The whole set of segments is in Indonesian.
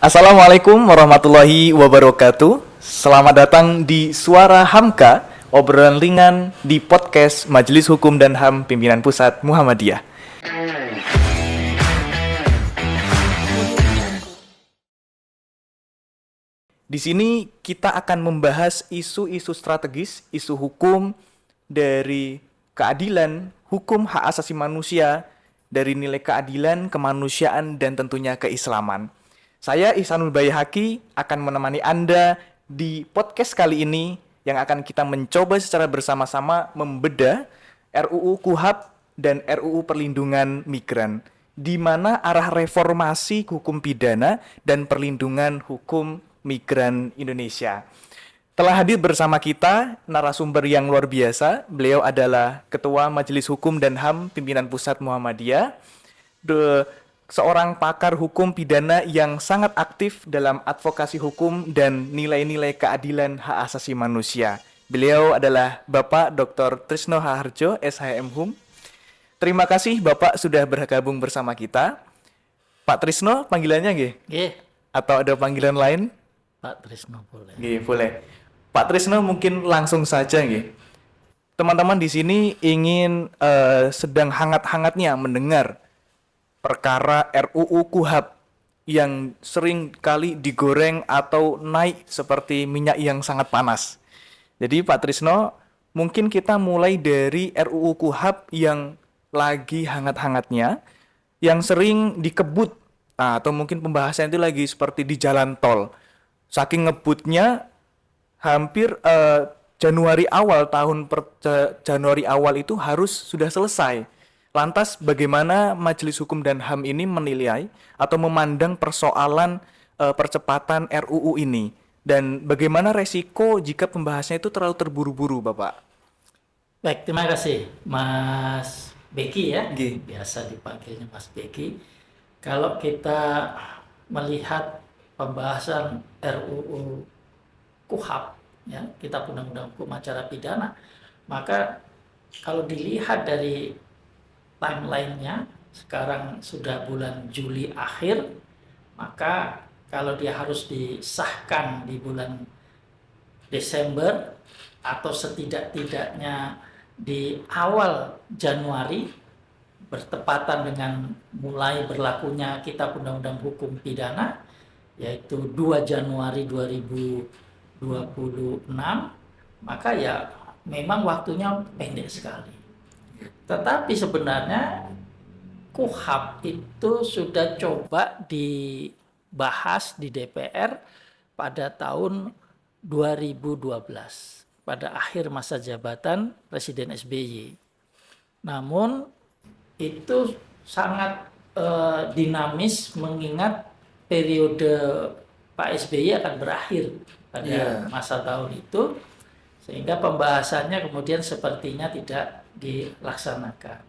Assalamualaikum warahmatullahi wabarakatuh. Selamat datang di Suara Hamka, obrolan ringan di podcast Majelis Hukum dan HAM Pimpinan Pusat Muhammadiyah. Di sini kita akan membahas isu-isu strategis, isu hukum dari keadilan, hukum hak asasi manusia, dari nilai keadilan, kemanusiaan, dan tentunya keislaman. Saya Ihsanul Baihaqi akan menemani Anda di podcast kali ini yang akan kita mencoba secara bersama-sama membedah RUU KUHAP dan RUU Perlindungan Migran, di mana arah reformasi hukum pidana dan perlindungan hukum migran Indonesia. Telah hadir bersama kita narasumber yang luar biasa. Beliau adalah Ketua Majelis Hukum dan HAM Pimpinan Pusat Muhammadiyah, seorang pakar hukum pidana yang sangat aktif dalam advokasi hukum dan nilai-nilai keadilan hak asasi manusia. Beliau adalah Bapak Dr. Trisno Haharjo, SHM HUM. Terima kasih Bapak sudah bergabung bersama kita. Pak Trisno, panggilannya nggih? Nggih. Atau ada panggilan lain? Pak Trisno boleh. Nggih, boleh. Pak Trisno mungkin langsung saja nggih. Teman-teman di sini ingin sedang hangat-hangatnya mendengar perkara RUU KUHAP yang sering kali digoreng atau naik seperti minyak yang sangat panas. Jadi Pak Trisno, mungkin kita mulai dari RUU KUHAP yang lagi hangat-hangatnya, yang sering dikebut, atau mungkin pembahasan itu lagi seperti di jalan tol. Saking ngebutnya, hampir Januari awal itu harus sudah selesai. Lantas bagaimana Majelis Hukum dan HAM ini menilai atau memandang persoalan percepatan RUU ini? Dan bagaimana resiko jika pembahasannya itu terlalu terburu-buru, Bapak? Baik, terima kasih Mas Beki ya. Nggih. Biasa dipanggilnya Mas Beki. Kalau kita melihat pembahasan RUU KUHAP ya, Kitab Undang-Undang Hukum Acara Pidana, maka kalau dilihat dari timeline-nya, sekarang sudah bulan Juli akhir, maka kalau dia harus disahkan di bulan Desember atau setidak-tidaknya di awal Januari, bertepatan dengan mulai berlakunya Kitab Undang-Undang Hukum Pidana, yaitu 2 Januari 2026, maka ya memang waktunya pendek sekali. Tetapi sebenarnya KUHAP itu sudah coba dibahas di DPR pada tahun 2012, pada akhir masa jabatan Presiden SBY. Namun itu sangat dinamis mengingat periode Pak SBY akan berakhir pada masa tahun itu, sehingga pembahasannya kemudian sepertinya tidak dilaksanakan.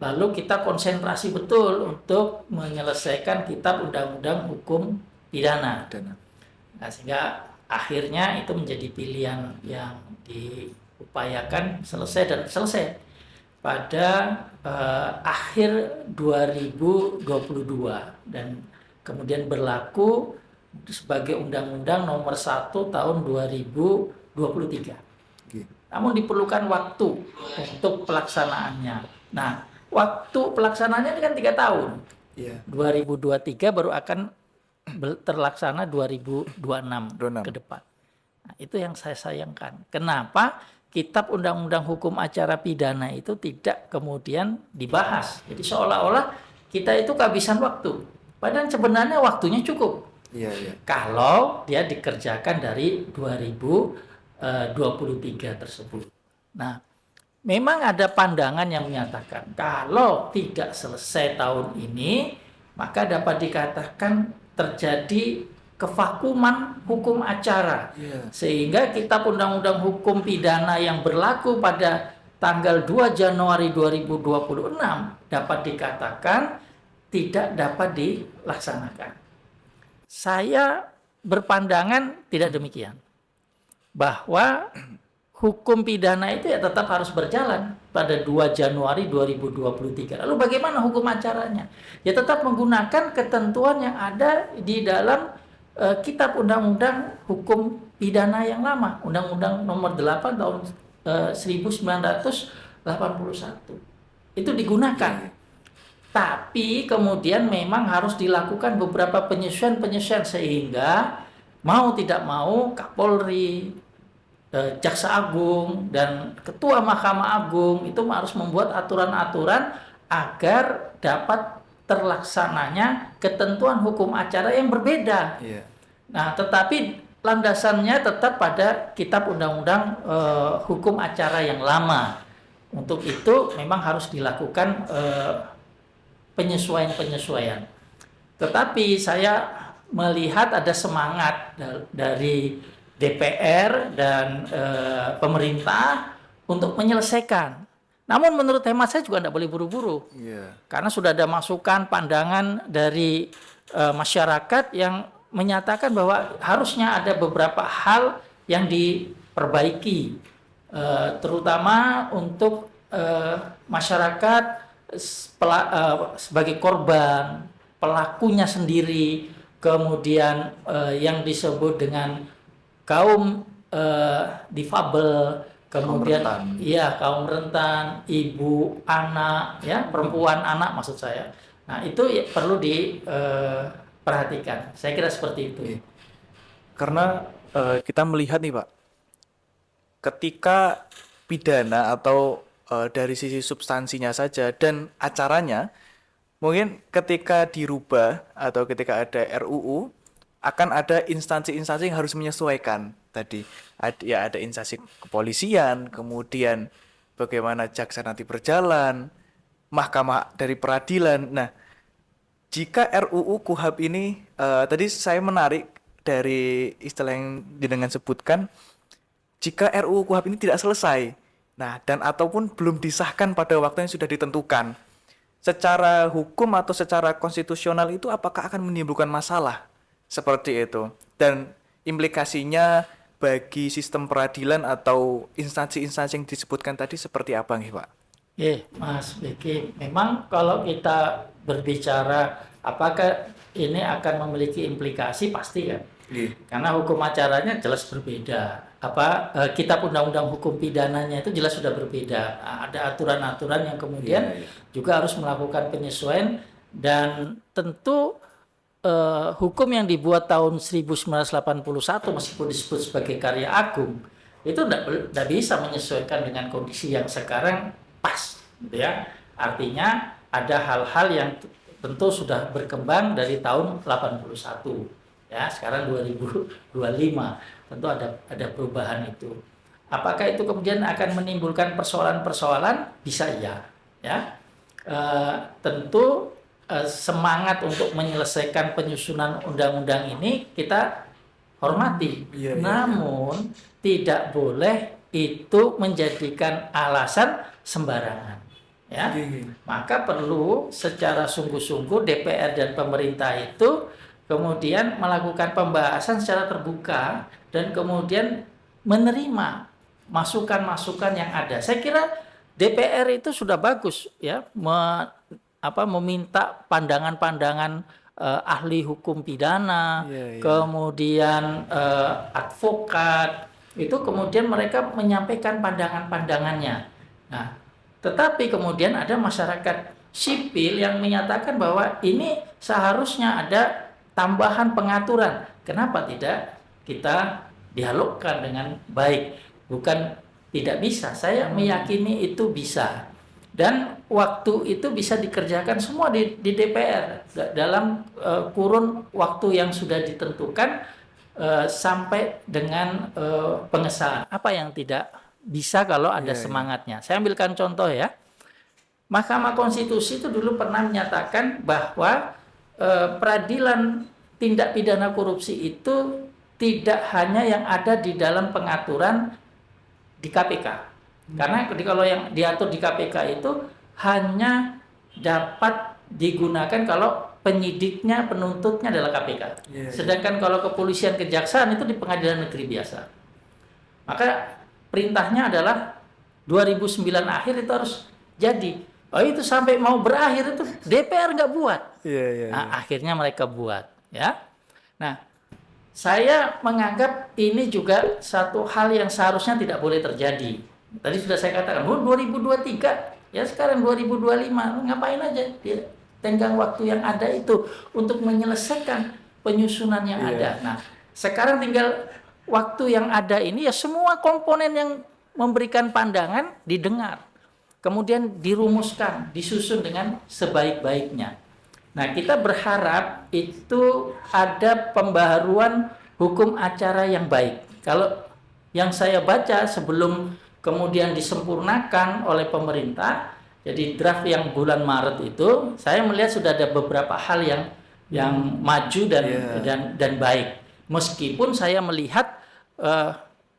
Lalu kita konsentrasi betul untuk menyelesaikan Kitab Undang-Undang Hukum Pidana. Nah, sehingga akhirnya itu menjadi pilihan yang diupayakan selesai dan selesai pada akhir 2022 dan kemudian berlaku sebagai Undang-Undang Nomor 1 Tahun 2023. Namun diperlukan waktu untuk pelaksanaannya. Nah, waktu pelaksanaannya ini kan 3 tahun. 2023 baru akan terlaksana 2026 ke depan. Nah, itu yang saya sayangkan. Kenapa Kitab Undang-Undang Hukum Acara Pidana itu tidak kemudian dibahas? Jadi seolah-olah kita itu kehabisan waktu. Padahal sebenarnya waktunya cukup. Kalau dia dikerjakan dari 2023 tersebut. Nah, memang ada pandangan yang menyatakan kalau tidak selesai tahun ini, maka dapat dikatakan terjadi kevakuman hukum acara. Sehingga Kitab Undang-Undang Hukum Pidana yang berlaku pada tanggal 2 Januari 2026 dapat dikatakan tidak dapat dilaksanakan. Saya berpandangan tidak demikian. Bahwa hukum pidana itu ya tetap harus berjalan pada 2 Januari 2023. Lalu bagaimana hukum acaranya? Ya tetap menggunakan ketentuan yang ada di dalam Kitab Undang-Undang Hukum Pidana yang lama, Undang-Undang Nomor 8 tahun 1981. Itu digunakan. Tapi kemudian memang harus dilakukan beberapa penyesuaian-penyesuaian sehingga mau tidak mau Kapolri, Jaksa Agung dan Ketua Mahkamah Agung itu harus membuat aturan-aturan agar dapat terlaksananya ketentuan hukum acara yang berbeda. Iya. Nah, tetapi landasannya tetap pada Kitab Undang-Undang Hukum Acara yang lama. Untuk itu memang harus dilakukan penyesuaian-penyesuaian. Tetapi saya melihat ada semangat dari DPR dan pemerintah untuk menyelesaikan. Namun menurut hemat saya juga tidak boleh buru-buru. Iya. Karena sudah ada masukan, pandangan dari masyarakat yang menyatakan bahwa harusnya ada beberapa hal yang diperbaiki, terutama untuk masyarakat sebagai korban, pelakunya sendiri, kemudian yang disebut dengan kaum difabel, kemudian kaum rentan, ibu, anak, ya perempuan, anak maksud saya. Nah itu ya, perlu diperhatikan. Saya kira seperti itu. Karena kita melihat nih Pak, ketika pidana atau dari sisi substansinya saja dan acaranya, mungkin ketika dirubah atau ketika ada RUU akan ada instansi-instansi yang harus menyesuaikan tadi. Ada instansi kepolisian, kemudian bagaimana jaksa nanti berjalan, mahkamah dari peradilan. Nah, jika RUU KUHAP ini tadi saya menarik dari istilah yang dengan sebutkan, jika RUU KUHAP ini tidak selesai, nah dan ataupun belum disahkan pada waktu yang sudah ditentukan, secara hukum atau secara konstitusional itu apakah akan menimbulkan masalah seperti itu, dan implikasinya bagi sistem peradilan atau instansi-instansi yang disebutkan tadi seperti apa nih Pak? Mas Beki, memang kalau kita berbicara apakah ini akan memiliki implikasi, pasti kan. Karena hukum acaranya jelas berbeda. Kitab Undang-Undang Hukum Pidananya itu jelas sudah berbeda. Ada aturan-aturan yang kemudian juga harus melakukan penyesuaian, dan tentu hukum yang dibuat tahun 1981 meskipun disebut sebagai karya agung itu tidak bisa menyesuaikan dengan kondisi yang sekarang pas, gitu ya. Artinya ada hal-hal yang tentu sudah berkembang dari tahun 81. Ya, sekarang 2025 tentu ada perubahan itu. Apakah itu kemudian akan menimbulkan persoalan-persoalan? Bisa ya. Tentu semangat untuk menyelesaikan penyusunan undang-undang ini kita hormati. Namun tidak boleh itu menjadikan alasan sembarangan. Ya. Maka perlu secara sungguh-sungguh DPR dan pemerintah itu kemudian melakukan pembahasan secara terbuka dan kemudian menerima masukan-masukan yang ada. Saya kira DPR itu sudah bagus ya meminta pandangan-pandangan ahli hukum pidana, kemudian advokat, itu kemudian mereka menyampaikan pandangan-pandangannya. Nah, tetapi kemudian ada masyarakat sipil yang menyatakan bahwa ini seharusnya ada tambahan pengaturan. Kenapa tidak kita dialogkan dengan baik? Bukan tidak bisa. Saya meyakini itu bisa. Dan waktu itu bisa dikerjakan semua di DPR dalam kurun waktu yang sudah ditentukan sampai dengan pengesahan. Apa yang tidak bisa kalau ada semangatnya? Saya ambilkan contoh ya. Mahkamah Konstitusi itu dulu pernah menyatakan bahwa peradilan tindak pidana korupsi itu tidak hanya yang ada di dalam pengaturan di KPK. Karena kalau yang diatur di KPK itu hanya dapat digunakan kalau penyidiknya, penuntutnya adalah KPK. Sedangkan kalau kepolisian, kejaksaan itu di pengadilan negeri biasa. Maka perintahnya adalah 2009 akhir itu harus jadi. Oh itu sampai mau berakhir itu DPR nggak buat. Iya, iya, Nah, iya. akhirnya mereka buat, ya. Nah, saya menganggap ini juga satu hal yang seharusnya tidak boleh terjadi. Tadi sudah saya katakan, 2023, ya sekarang 2025, ngapain aja dia tenggang waktu yang ada itu untuk menyelesaikan penyusunan yang Iya. ada. Nah, sekarang tinggal waktu yang ada ini ya semua komponen yang memberikan pandangan didengar. Kemudian dirumuskan, disusun dengan sebaik-baiknya. Nah, kita berharap itu ada pembaharuan hukum acara yang baik. Kalau yang saya baca sebelum kemudian disempurnakan oleh pemerintah, jadi draft yang bulan Maret itu, saya melihat sudah ada beberapa hal yang maju dan Iya. dan baik. Meskipun saya melihat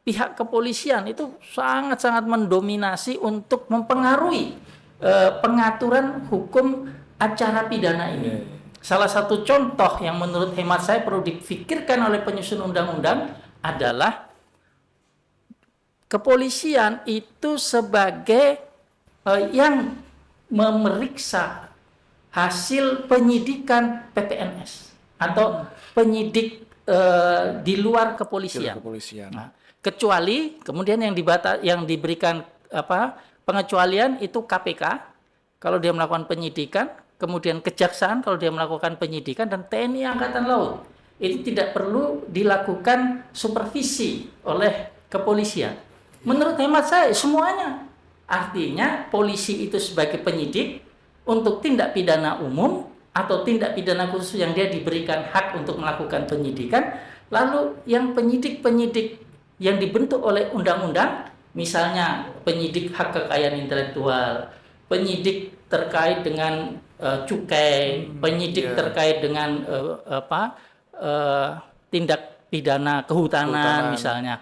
pihak kepolisian itu sangat-sangat mendominasi untuk mempengaruhi pengaturan hukum acara pidana ini. Salah satu contoh yang menurut hemat saya perlu dipikirkan oleh penyusun undang-undang adalah kepolisian itu sebagai yang memeriksa hasil penyidikan PPNS atau penyidik di luar kepolisian. Kepolisian. Nah, kecuali kemudian yang diberikan pengecualian itu KPK kalau dia melakukan penyidikan, kemudian kejaksaan kalau dia melakukan penyidikan, dan TNI Angkatan Laut. Itu tidak perlu dilakukan supervisi oleh kepolisian. Menurut hemat saya semuanya. Artinya polisi itu sebagai penyidik untuk tindak pidana umum atau tindak pidana khusus yang dia diberikan hak untuk melakukan penyidikan. Lalu yang penyidik-penyidik yang dibentuk oleh undang-undang, misalnya penyidik hak kekayaan intelektual, penyidik terkait dengan cukai, penyidik terkait dengan tindak pidana kehutanan misalnya.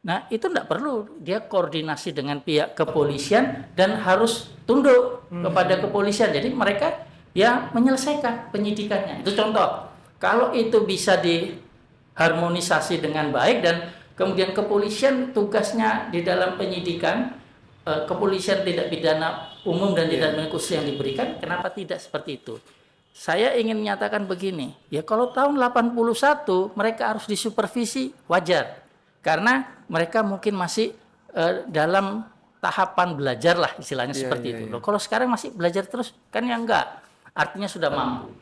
Nah, itu tidak perlu dia koordinasi dengan pihak kepolisian dan harus tunduk kepada kepolisian. Jadi mereka ya menyelesaikan penyidikannya. Itu contoh. Kalau itu bisa diharmonisasi dengan baik dan kemudian kepolisian tugasnya di dalam penyidikan, kepolisian tidak pidana umum dan tidak pidana khusus yang diberikan, kenapa tidak seperti itu? Saya ingin menyatakan begini, ya kalau tahun 81 mereka harus disupervisi, wajar. Karena mereka mungkin masih dalam tahapan belajar lah istilahnya seperti itu. Loh, kalau sekarang masih belajar terus, kan ya enggak. Artinya sudah mampu.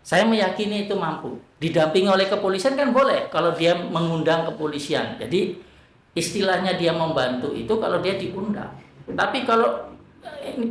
Saya meyakini itu mampu. Didampingi oleh kepolisian kan boleh kalau dia mengundang kepolisian. Jadi istilahnya dia membantu itu kalau dia diundang. Tapi kalau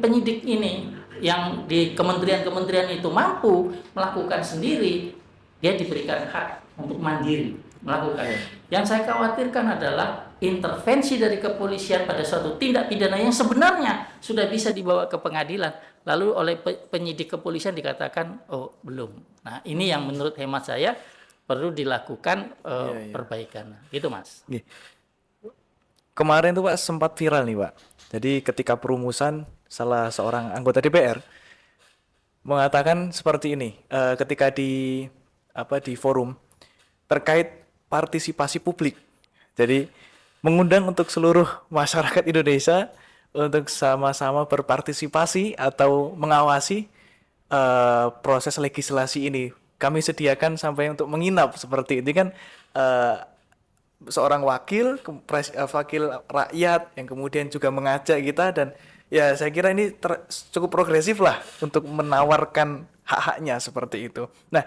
penyidik ini yang di kementerian-kementerian itu mampu melakukan sendiri, dia diberikan hak untuk mandiri melakukan. Yang saya khawatirkan adalah intervensi dari kepolisian pada suatu tindak pidana yang sebenarnya sudah bisa dibawa ke pengadilan, lalu oleh penyidik kepolisian dikatakan oh belum. Nah, ini yang menurut hemat saya perlu dilakukan perbaikan. Gitu, Mas. Kemarin tuh Pak sempat viral nih Pak. Jadi ketika perumusan salah seorang anggota DPR mengatakan seperti ini, ketika di forum terkait partisipasi publik. Jadi mengundang untuk seluruh masyarakat Indonesia untuk sama-sama berpartisipasi atau mengawasi proses legislasi ini. Kami sediakan sampai untuk menginap seperti ini kan, seorang wakil rakyat yang kemudian juga mengajak kita, dan ya saya kira ini cukup progresif lah untuk menawarkan hak-haknya seperti itu. Nah,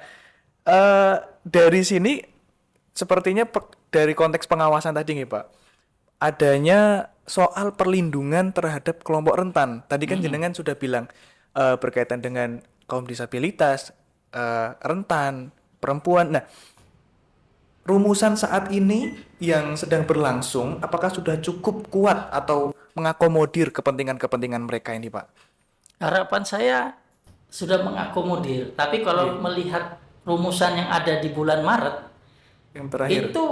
dari sini sepertinya dari konteks pengawasan tadi nih Pak, adanya soal perlindungan terhadap kelompok rentan. Tadi kan jenengan sudah bilang berkaitan dengan kaum disabilitas, rentan, perempuan. Nah, rumusan saat ini yang sedang berlangsung, apakah sudah cukup kuat atau mengakomodir kepentingan-kepentingan mereka ini, Pak? Harapan saya sudah mengakomodir, tapi kalau melihat rumusan yang ada di bulan Maret, yang terakhir itu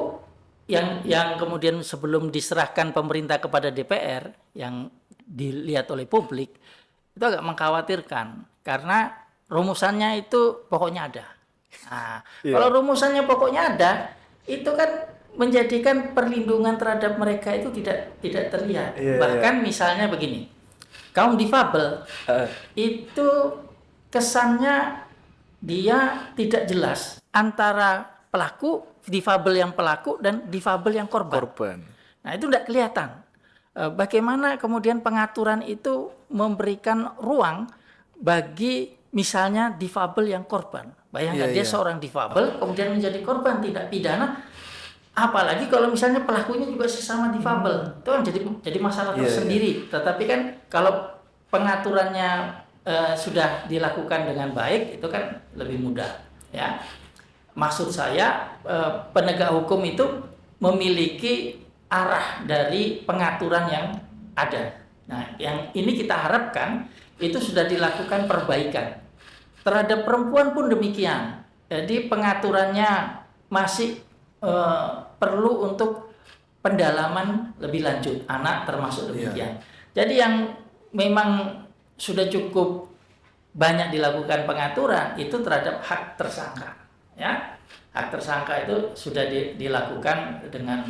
yang kemudian sebelum diserahkan pemerintah kepada DPR, yang dilihat oleh publik, itu agak mengkhawatirkan karena rumusannya itu pokoknya ada. Nah, kalau rumusannya pokoknya ada, itu kan menjadikan perlindungan terhadap mereka itu tidak terlihat. Bahkan misalnya begini, kaum difabel itu kesannya dia tidak jelas antara pelaku, difabel yang pelaku dan difabel yang korban. Nah, itu tidak kelihatan. Bagaimana kemudian pengaturan itu memberikan ruang bagi misalnya difabel yang korban. Bayangkan dia seorang difabel kemudian menjadi korban tidak pidana, apalagi kalau misalnya pelakunya juga sesama difabel. Itu kan jadi masalah tersendiri. Tetapi kan kalau pengaturannya sudah dilakukan dengan baik, itu kan lebih mudah, ya. Maksud saya penegak hukum itu memiliki arah dari pengaturan yang ada. Nah, yang ini kita harapkan itu sudah dilakukan perbaikan. Terhadap perempuan pun demikian. Jadi pengaturannya masih perlu untuk pendalaman lebih lanjut. Anak termasuk demikian. Jadi yang memang sudah cukup banyak dilakukan pengaturan itu terhadap hak tersangka, ya. Hak tersangka itu sudah dilakukan dengan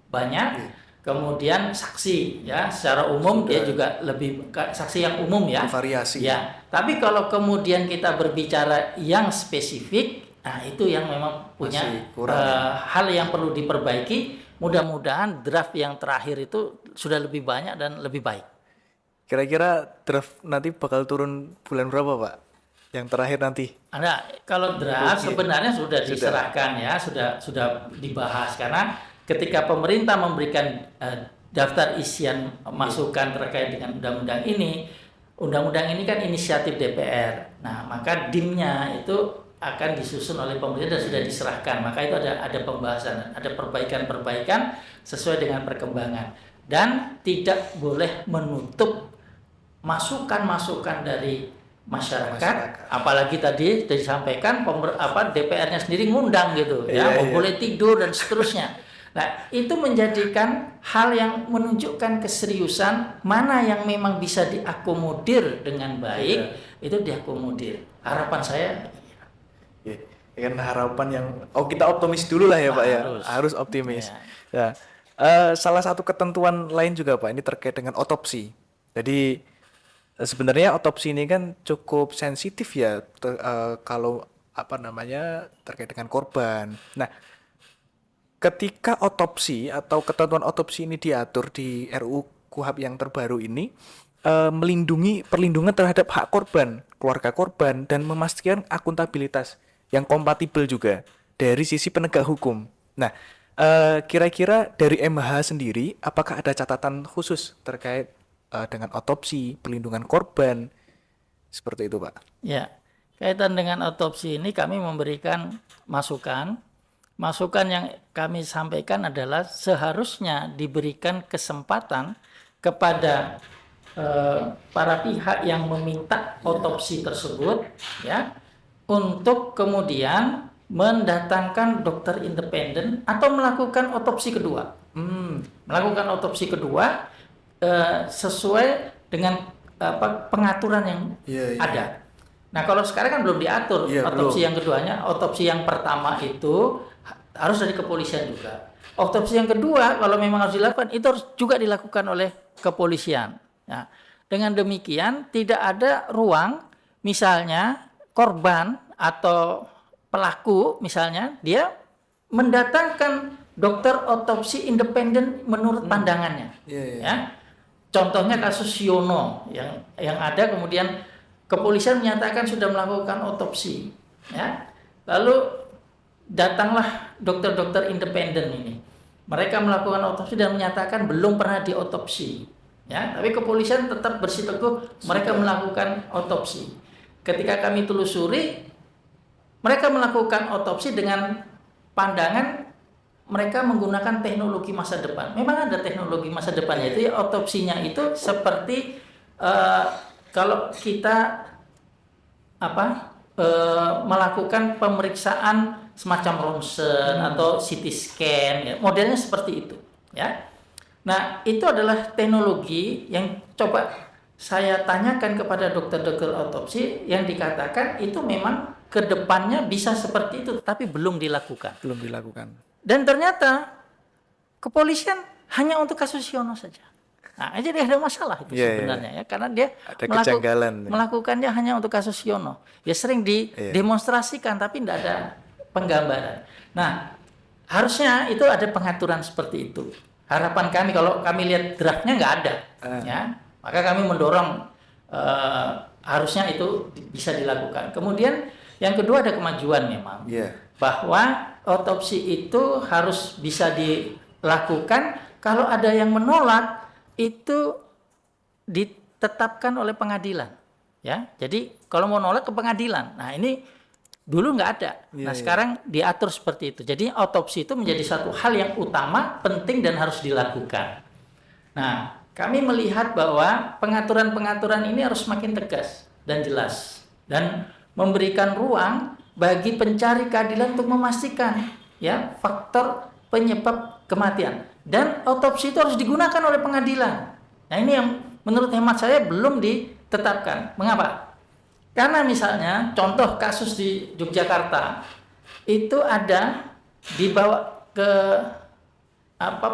banyak. Kemudian saksi, ya, secara umum dia juga lebih saksi yang umum, ya, variasi, ya. Tapi kalau kemudian kita berbicara yang spesifik, nah itu yang memang punya hal yang perlu diperbaiki. Mudah-mudahan draft yang terakhir itu sudah lebih banyak dan lebih baik. Kira-kira draft nanti bakal turun bulan berapa, Pak? Yang terakhir nanti? Nah, kalau draft sebenarnya sudah diserahkan, ya, sudah dibahas, karena ketika pemerintah memberikan daftar isian masukan terkait dengan undang-undang ini kan inisiatif DPR. Nah, maka DIM-nya itu akan disusun oleh pemerintah dan sudah diserahkan. Maka itu ada pembahasan, ada perbaikan-perbaikan sesuai dengan perkembangan. Dan tidak boleh menutup masukan-masukan dari masyarakat. Apalagi tadi disampaikan DPR-nya sendiri ngundang gitu, boleh tidur dan seterusnya. Nah, itu menjadikan hal yang menunjukkan keseriusan mana yang memang bisa diakomodir dengan baik, itu diakomodir. Harapan saya kan harapan yang kita optimis dulu lah ya, Pak, ya. Harus optimis. Ya. Salah satu ketentuan lain juga, Pak, ini terkait dengan otopsi. Jadi sebenarnya otopsi ini kan cukup sensitif ya kalau terkait dengan korban. Nah, ketika otopsi atau ketentuan otopsi ini diatur di RUU KUHP yang terbaru ini melindungi perlindungan terhadap hak korban, keluarga korban, dan memastikan akuntabilitas yang kompatibel juga dari sisi penegak hukum. Nah, kira-kira dari MH sendiri, apakah ada catatan khusus terkait dengan otopsi, perlindungan korban, seperti itu, Pak? Ya, kaitan dengan otopsi ini kami memberikan masukan. Masukan yang kami sampaikan adalah seharusnya diberikan kesempatan kepada para pihak yang meminta otopsi tersebut, ya, untuk kemudian mendatangkan dokter independen atau melakukan otopsi kedua. Melakukan otopsi kedua sesuai dengan pengaturan yang ada. Nah, kalau sekarang kan belum diatur otopsi yang keduanya. Otopsi yang pertama itu harus dari kepolisian juga. Otopsi yang kedua kalau memang harus dilakukan itu harus juga dilakukan oleh kepolisian. Nah, dengan demikian tidak ada ruang misalnya korban atau pelaku misalnya dia mendatangkan dokter otopsi independen menurut pandangannya. Ya. Contohnya kasus Yono yang ada kemudian kepolisian menyatakan sudah melakukan otopsi, ya. Lalu datanglah dokter-dokter independen ini. Mereka melakukan otopsi dan menyatakan belum pernah diotopsi, ya. Tapi kepolisian tetap bersikukuh mereka melakukan otopsi. Ketika kami telusuri, mereka melakukan otopsi dengan pandangan mereka menggunakan teknologi masa depan. Memang ada teknologi masa depannya itu, ya, otopsinya itu seperti kalau kita melakukan pemeriksaan semacam ronsen atau CT scan, ya, modelnya seperti itu, ya. Nah, itu adalah teknologi yang coba saya tanyakan kepada dokter-dokter otopsi yang dikatakan itu memang kedepannya bisa seperti itu, tapi belum dilakukan. Belum dilakukan. Dan ternyata kepolisian hanya untuk kasus Siono saja. Nah, jadi ada masalah itu sebenarnya ya, karena dia ada kejanggalan. melakukannya hanya untuk kasus Siono. Ya sering didemonstrasikan tapi tidak ada penggambaran. Nah, harusnya itu ada pengaturan seperti itu. Harapan kami kalau kami lihat draftnya nggak ada, ya, maka kami mendorong harusnya itu bisa dilakukan. Kemudian yang kedua ada kemajuan memang, bahwa otopsi itu harus bisa dilakukan. Kalau ada yang menolak itu ditetapkan oleh pengadilan, ya. Jadi kalau mau nolak ke pengadilan. Nah ini dulu nggak ada. Nah sekarang diatur seperti itu. Jadi autopsi itu menjadi satu hal yang utama, penting dan harus dilakukan. Nah kami melihat bahwa pengaturan-pengaturan ini harus semakin tegas dan jelas dan memberikan ruang bagi pencari keadilan untuk memastikan ya faktor penyebab kematian. Dan autopsi itu harus digunakan oleh pengadilan. Nah ini yang menurut hemat saya belum ditetapkan. Mengapa? Karena misalnya contoh kasus di Yogyakarta itu ada dibawa ke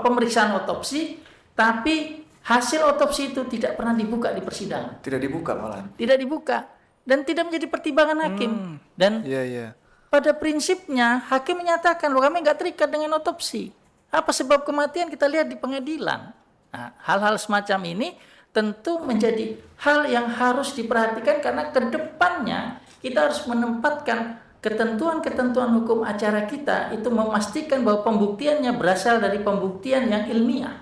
pemeriksaan otopsi, tapi hasil otopsi itu tidak pernah dibuka di persidangan. Tidak dibuka malah. Tidak dibuka dan tidak menjadi pertimbangan hakim. Dan pada prinsipnya hakim menyatakan bahwa kami nggak terikat dengan otopsi. Apa sebab kematian kita lihat di pengadilan. Nah, hal-hal semacam ini tentu menjadi hal yang harus diperhatikan karena ke depannya kita harus menempatkan ketentuan-ketentuan hukum acara kita itu memastikan bahwa pembuktiannya berasal dari pembuktian yang ilmiah.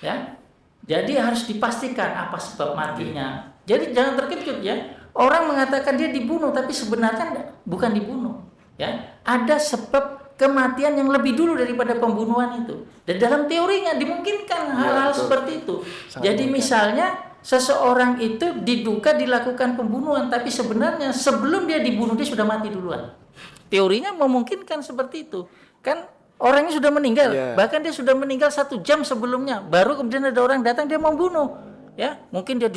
Ya. Jadi harus dipastikan apa sebab matinya. Jadi jangan terkejut ya. Orang mengatakan dia dibunuh tapi sebenarnya bukan dibunuh. Ya. Ada sebab kematian yang lebih dulu daripada pembunuhan itu. Dan dalam teorinya dimungkinkan hal-hal seperti itu. Jadi misalnya seseorang itu diduga dilakukan pembunuhan, tapi sebenarnya sebelum dia dibunuh dia sudah mati duluan. Teorinya memungkinkan seperti itu. Kan orangnya sudah meninggal, bahkan dia sudah meninggal 1 jam sebelumnya. Baru kemudian ada orang datang dia membunuh. Ya, mungkin dia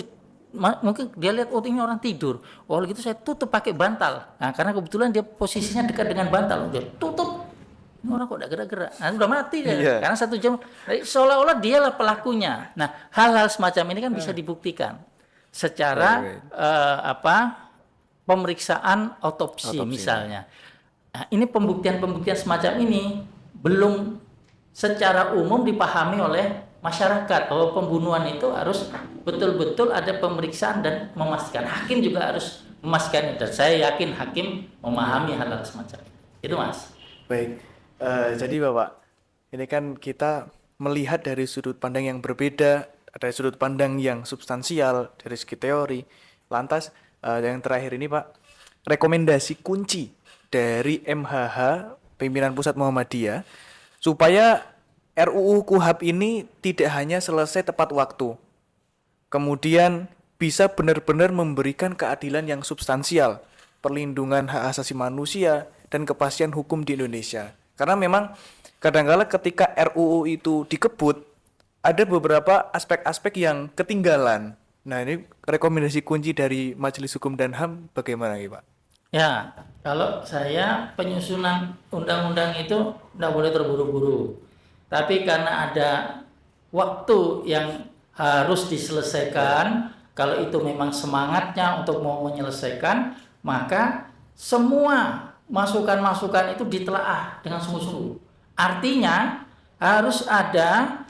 lihat ini orang tidur. Oh gitu saya tutup pakai bantal. Nah karena kebetulan dia posisinya dekat dengan bantal, dia tutup. Ini orang kok tidak gerak-gerak. Nah sudah mati dia. Karena 1 jam. Seolah-olah dialah pelakunya. Nah hal-hal semacam ini kan bisa dibuktikan secara pemeriksaan otopsi misalnya. Nah, ini pembuktian-pembuktian semacam ini belum secara umum dipahami oleh masyarakat bahwa pembunuhan itu harus betul-betul ada pemeriksaan dan memastikan. Hakim juga harus memastikan dan saya yakin hakim memahami hal-hal semacam itu. Itu Mas. Baik, jadi Bapak, ini kan kita melihat dari sudut pandang yang berbeda, dari sudut pandang yang substansial, dari segi teori. Lantas, yang terakhir ini Pak, rekomendasi kunci dari MHH, Pimpinan Pusat Muhammadiyah, supaya RUU KUHP ini tidak hanya selesai tepat waktu, kemudian bisa benar-benar memberikan keadilan yang substansial, perlindungan hak asasi manusia, dan kepastian hukum di Indonesia. Karena memang kadang-kala ketika RUU itu dikebut, ada beberapa aspek-aspek yang ketinggalan. Nah ini rekomendasi kunci dari Majelis Hukum dan HAM bagaimana Pak? Ya, kalau saya penyusunan undang-undang itu tidak boleh terburu-buru. Tapi karena ada waktu yang harus diselesaikan, kalau itu memang semangatnya untuk mau menyelesaikan, maka semua masukan-masukan itu ditelaah dengan sungguh-sungguh. Artinya harus ada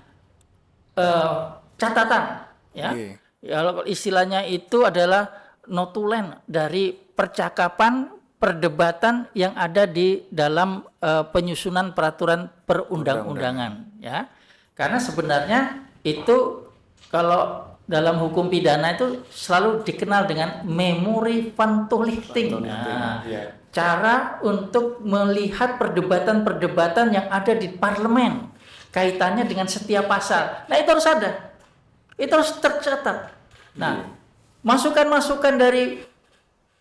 catatan, ya. Kalau istilahnya itu adalah notulen dari percakapan perdebatan yang ada di dalam penyusunan peraturan perundang-undangan, ya. Karena sebenarnya itu kalau dalam hukum pidana itu selalu dikenal dengan memori vantolichting. Nah, cara untuk melihat perdebatan-perdebatan yang ada di parlemen kaitannya dengan setiap pasal. Nah, itu harus ada. Itu harus tercatat. Nah, masukan-masukan dari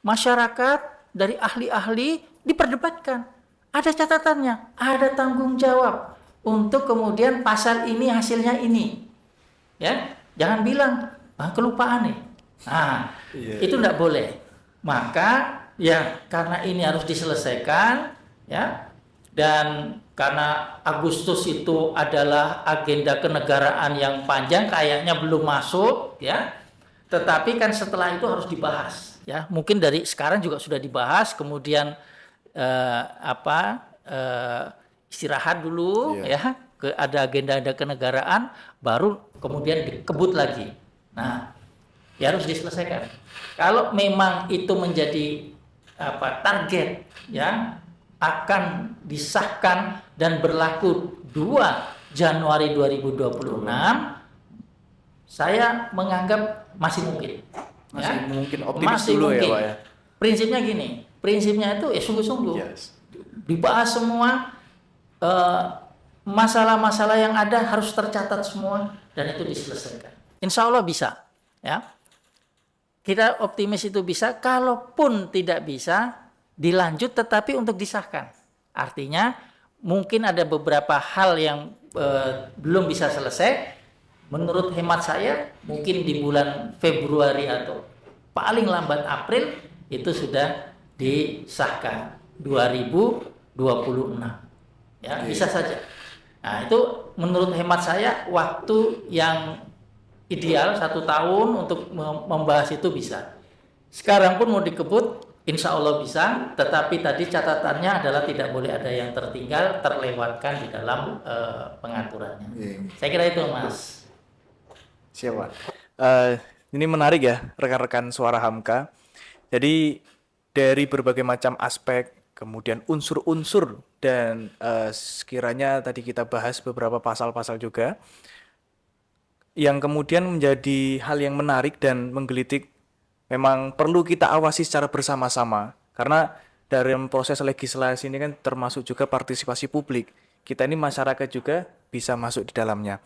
masyarakat, dari ahli-ahli diperdebatkan. Ada catatannya, ada tanggung jawab untuk kemudian pasal ini hasilnya ini. Ya, jangan bilang kelupaan nih. Nah, itu tidak boleh. Maka ya karena ini harus diselesaikan, ya Dan karena Agustus itu adalah agenda kenegaraan yang panjang, kayaknya belum masuk ya. Tetapi kan setelah itu harus dibahas ya. Mungkin dari sekarang juga sudah dibahas, kemudian istirahat dulu ya. Ada agenda kenegaraan, baru kemudian dikebut lagi. Nah, ya harus diselesaikan. Kalau memang itu menjadi target ya, akan disahkan dan berlaku 2 Januari 2026, saya menganggap masih mungkin. Masih ya. mungkin optimis Masih dulu mungkin. ya Pak ya. Prinsipnya gini, prinsipnya itu sungguh-sungguh. Dibahas semua, masalah-masalah yang ada harus tercatat semua dan itu diselesaikan. Insya Allah bisa. Ya. Kita optimis itu bisa, kalaupun tidak bisa, dilanjut tetapi untuk disahkan. Artinya mungkin ada beberapa hal yang belum bisa selesai. Menurut hemat saya mungkin di bulan Februari atau paling lambat April itu sudah disahkan 2026. Ya, bisa saja. Nah, itu menurut hemat saya waktu yang ideal 1 tahun untuk membahas itu bisa. Sekarang pun mau dikebut, insya Allah bisa, tetapi tadi catatannya adalah tidak boleh ada yang tertinggal, terlewatkan di dalam pengaturannya. Saya kira itu, Mas. Siapa? Ini menarik ya, rekan-rekan Suara Hamka. Jadi dari berbagai macam aspek, kemudian unsur-unsur, dan sekiranya tadi kita bahas beberapa pasal-pasal juga, yang kemudian menjadi hal yang menarik dan menggelitik, memang perlu kita awasi secara bersama-sama. Karena dalam proses legislasi ini kan termasuk juga partisipasi publik. Kita ini masyarakat juga bisa masuk di dalamnya.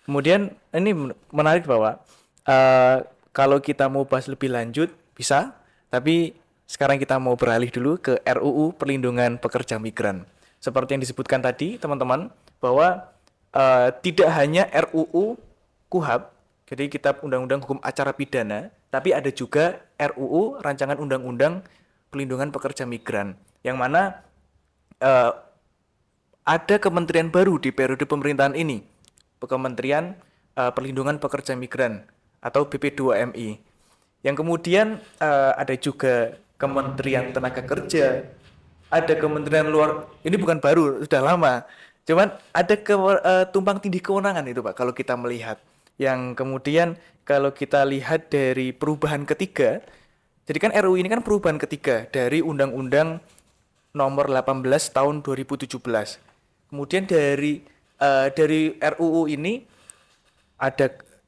Kemudian ini menarik bahwa kalau kita mau bahas lebih lanjut bisa, tapi sekarang kita mau beralih dulu ke RUU Perlindungan Pekerja Migran. Seperti yang disebutkan tadi teman-teman, bahwa tidak hanya RUU KUHP, jadi Kitab Undang-Undang Hukum Acara Pidana, tapi ada juga RUU Rancangan Undang-Undang Perlindungan Pekerja Migran, yang mana ada kementerian baru di periode pemerintahan ini, Kementerian Perlindungan Pekerja Migran atau BP2MI. Yang kemudian ada juga Kementerian Tenaga Kerja, ada Kementerian Luar, ini bukan baru, sudah lama. Cuman ada tumpang tindih kewenangan itu Pak, kalau kita melihat. Yang kemudian kalau kita lihat dari perubahan ketiga, jadi kan RUU ini kan perubahan ketiga dari Undang-Undang Nomor 18 Tahun 2017. Kemudian dari RUU ini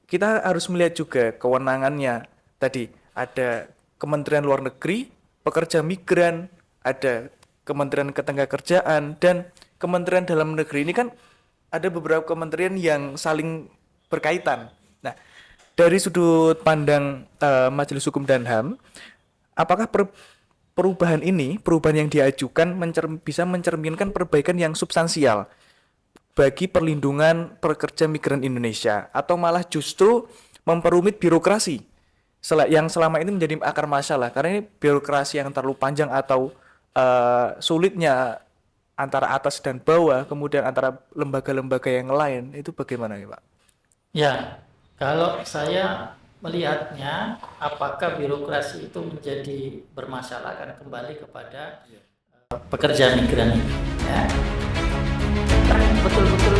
kita harus melihat juga kewenangannya. Tadi ada Kementerian Luar Negeri, Pekerja Migran, ada Kementerian Ketenagakerjaan, dan Kementerian Dalam Negeri. Ini kan ada beberapa kementerian yang saling berkaitan. Nah, dari sudut pandang Majelis Hukum dan HAM, apakah perubahan yang diajukan bisa mencerminkan perbaikan yang substansial bagi perlindungan pekerja migran Indonesia, atau malah justru memperumit birokrasi yang selama ini menjadi akar masalah? Karena ini birokrasi yang terlalu panjang atau sulitnya antara atas dan bawah, kemudian antara lembaga-lembaga yang lain, itu bagaimana ya Pak? Ya, kalau saya melihatnya, apakah birokrasi itu menjadi bermasalah, karena kembali kepada pekerja migran ini. Ya. Betul-betul